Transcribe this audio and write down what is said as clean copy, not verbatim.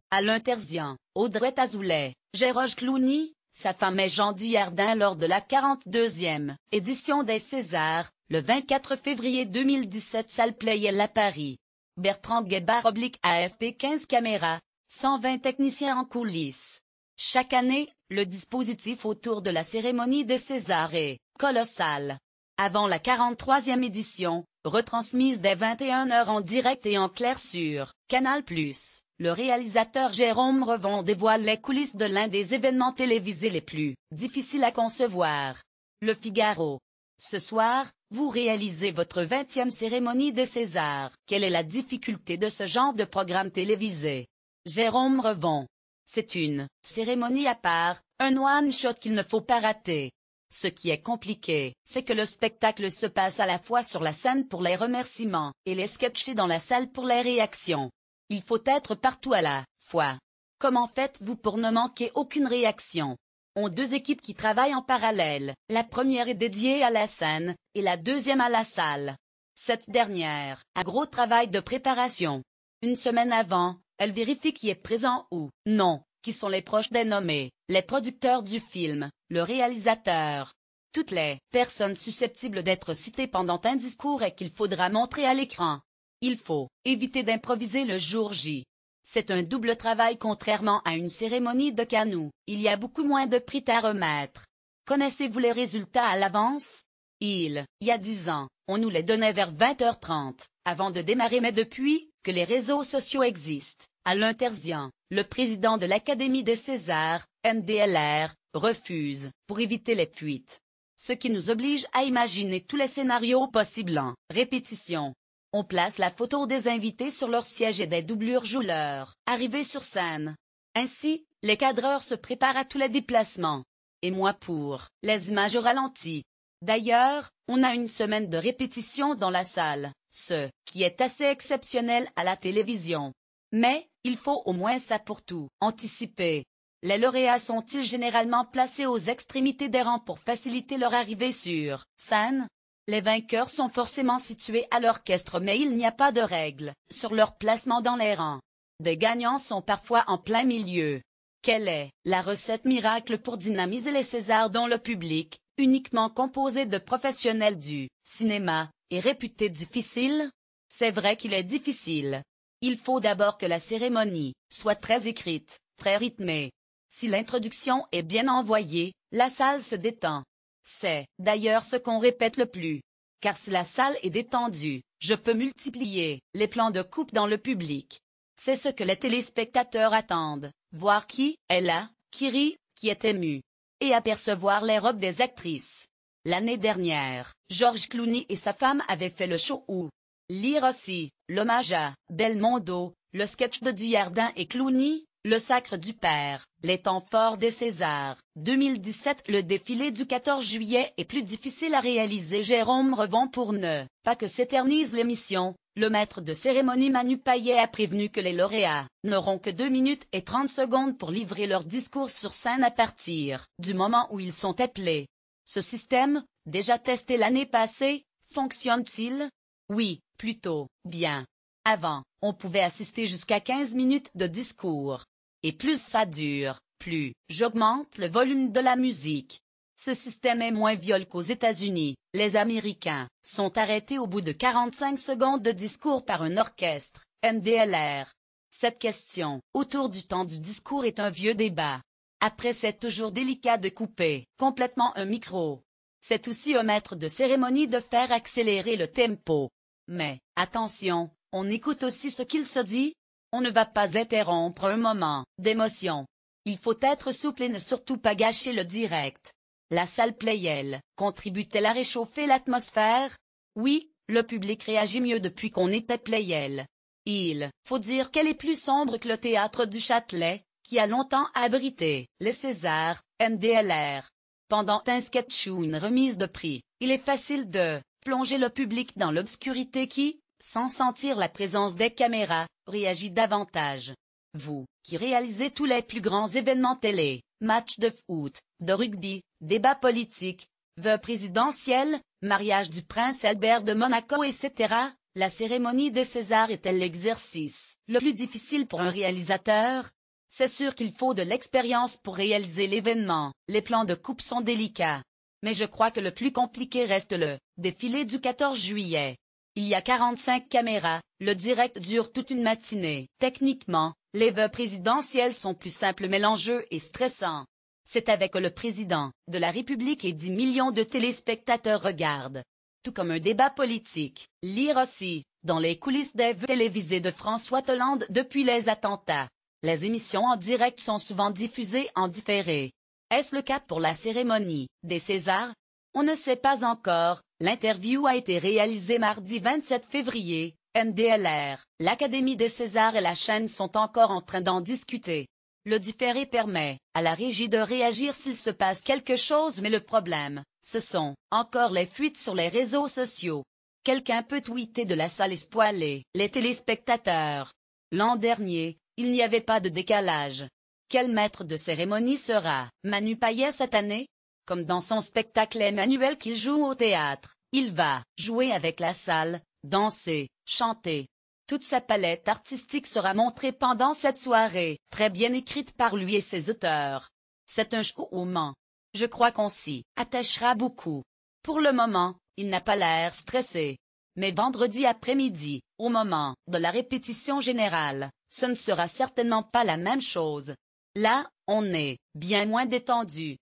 Alain Terzian, Audrey Azoulay, Georges Clooney, sa femme est Jean Dujardin lors de la 42e édition des Césars, le 24 février 2017 salle Playel à Paris. Bertrand Guébard / AFP 15 caméras, 120 techniciens en coulisses. Chaque année, le dispositif autour de la cérémonie des Césars est colossal. Avant la 43e édition, retransmise dès 21h en direct et en clair sur Canal+, le réalisateur Jérôme Revon dévoile les coulisses de l'un des événements télévisés les plus difficiles à concevoir. Le Figaro. Ce soir, vous réalisez votre 20e cérémonie des Césars. Quelle est la difficulté de ce genre de programme télévisé? Jérôme Revon. C'est une cérémonie à part, un one-shot qu'il ne faut pas rater. Ce qui est compliqué, c'est que le spectacle se passe à la fois sur la scène pour les remerciements, et les sketchs dans la salle pour les réactions. Il faut être partout à la fois. Comment faites-vous pour ne manquer aucune réaction? On deux équipes qui travaillent en parallèle, la première est dédiée à la scène, et la deuxième à la salle. Cette dernière a gros travail de préparation. Une semaine avant, elle vérifie qui est présent ou non, qui sont les proches des nommés, les producteurs du film, le réalisateur. Toutes les personnes susceptibles d'être citées pendant un discours et qu'il faudra montrer à l'écran. Il faut éviter d'improviser le jour J. C'est un double travail contrairement à une cérémonie de Cannes. Il y a beaucoup moins de prix à remettre. Connaissez-vous les résultats à l'avance? Il y a 10 ans, on nous les donnait vers 20h30, avant de démarrer, mais depuis que les réseaux sociaux existent, Alain Terzian, le président de l'Académie des Césars, NDLR, refuse, pour éviter les fuites. Ce qui nous oblige à imaginer tous les scénarios possibles en répétition. On place la photo des invités sur leur siège et des doublures jouent leur arrivée sur scène. Ainsi, les cadreurs se préparent à tous les déplacements. Et moi pour les images au ralenti. D'ailleurs, on a une semaine de répétition dans la salle, ce qui est assez exceptionnel à la télévision. Mais, il faut au moins ça pour tout anticiper. Les lauréats sont-ils généralement placés aux extrémités des rangs pour faciliter leur arrivée sur scène? Les vainqueurs sont forcément situés à l'orchestre, mais il n'y a pas de règle sur leur placement dans les rangs. Des gagnants sont parfois en plein milieu. Quelle est la recette miracle pour dynamiser les Césars dont le public, uniquement composé de professionnels du cinéma, est réputé difficile? C'est vrai qu'il est difficile. Il faut d'abord que la cérémonie soit très écrite, très rythmée. Si l'introduction est bien envoyée, la salle se détend. C'est d'ailleurs ce qu'on répète le plus. Car si la salle est détendue, je peux multiplier les plans de coupe dans le public. C'est ce que les téléspectateurs attendent, voir qui est là, qui rit, qui est ému. Et apercevoir les robes des actrices. L'année dernière, Georges Clooney et sa femme avaient fait le show où lire aussi, l'hommage à Belmondo, le sketch de Dujardin et Clooney, le sacre du père, les temps forts des Césars. 2017. Le défilé du 14 juillet est plus difficile à réaliser. Jérôme Revon. Pour ne pas que s'éternise l'émission, le maître de cérémonie Manu Payet a prévenu que les lauréats n'auront que 2 minutes et 30 secondes pour livrer leur discours sur scène à partir du moment où ils sont appelés. Ce système, déjà testé l'année passée, fonctionne-t-il? Oui, plutôt bien. Avant, on pouvait assister jusqu'à 15 minutes de discours. Et plus ça dure, plus j'augmente le volume de la musique. Ce système est moins viol qu'aux États-Unis. Les Américains sont arrêtés au bout de 45 secondes de discours par un orchestre, NDLR. Cette question, autour du temps du discours, est un vieux débat. Après, c'est toujours délicat de couper complètement un micro. C'est aussi au maître de cérémonie de faire accélérer le tempo. Mais, attention, on écoute aussi ce qu'il se dit. On ne va pas interrompre un moment d'émotion. Il faut être souple et ne surtout pas gâcher le direct. La salle Playel contribue-t-elle à réchauffer l'atmosphère? Oui, le public réagit mieux depuis qu'on était Playel. Il faut dire qu'elle est plus sombre que le théâtre du Châtelet, qui a longtemps abrité les Césars, NDLR. Pendant un sketch ou une remise de prix, il est facile de plonger le public dans l'obscurité qui, sans sentir la présence des caméras, réagit davantage. Vous, qui réalisez tous les plus grands événements télé, matchs de foot, de rugby, débats politiques, vœux présidentiels, mariage du prince Albert de Monaco, etc., la cérémonie des Césars est-elle l'exercice le plus difficile pour un réalisateur? C'est sûr qu'il faut de l'expérience pour réaliser l'événement, les plans de coupe sont délicats. Mais je crois que le plus compliqué reste le défilé du 14 juillet. Il y a 45 caméras, le direct dure toute une matinée. Techniquement, les vœux présidentiels sont plus simples mais l'enjeu est stressant. C'est avec le président de la République et 10 millions de téléspectateurs regardent. Tout comme un débat politique. Lire aussi, dans les coulisses des vœux télévisés de François Hollande depuis les attentats. Les émissions en direct sont souvent diffusées en différé. Est-ce le cas pour la cérémonie des Césars? On ne sait pas encore. L'interview a été réalisée mardi 27 février. NDLR, l'Académie des Césars et la chaîne sont encore en train d'en discuter. Le différé permet à la régie de réagir s'il se passe quelque chose mais le problème, ce sont encore les fuites sur les réseaux sociaux. Quelqu'un peut tweeter de la salle et spoiler les téléspectateurs. L'an dernier, il n'y avait pas de décalage. Quel maître de cérémonie sera Manu Payet cette année? Comme dans son spectacle Emmanuel qu'il joue au théâtre, il va jouer avec la salle, danser, chanter. Toute sa palette artistique sera montrée pendant cette soirée, très bien écrite par lui et ses auteurs. C'est un show au Mans. Je crois qu'on s'y attachera beaucoup. Pour le moment, il n'a pas l'air stressé. Mais vendredi après-midi, au moment de la répétition générale, ce ne sera certainement pas la même chose. Là, on est bien moins détendu.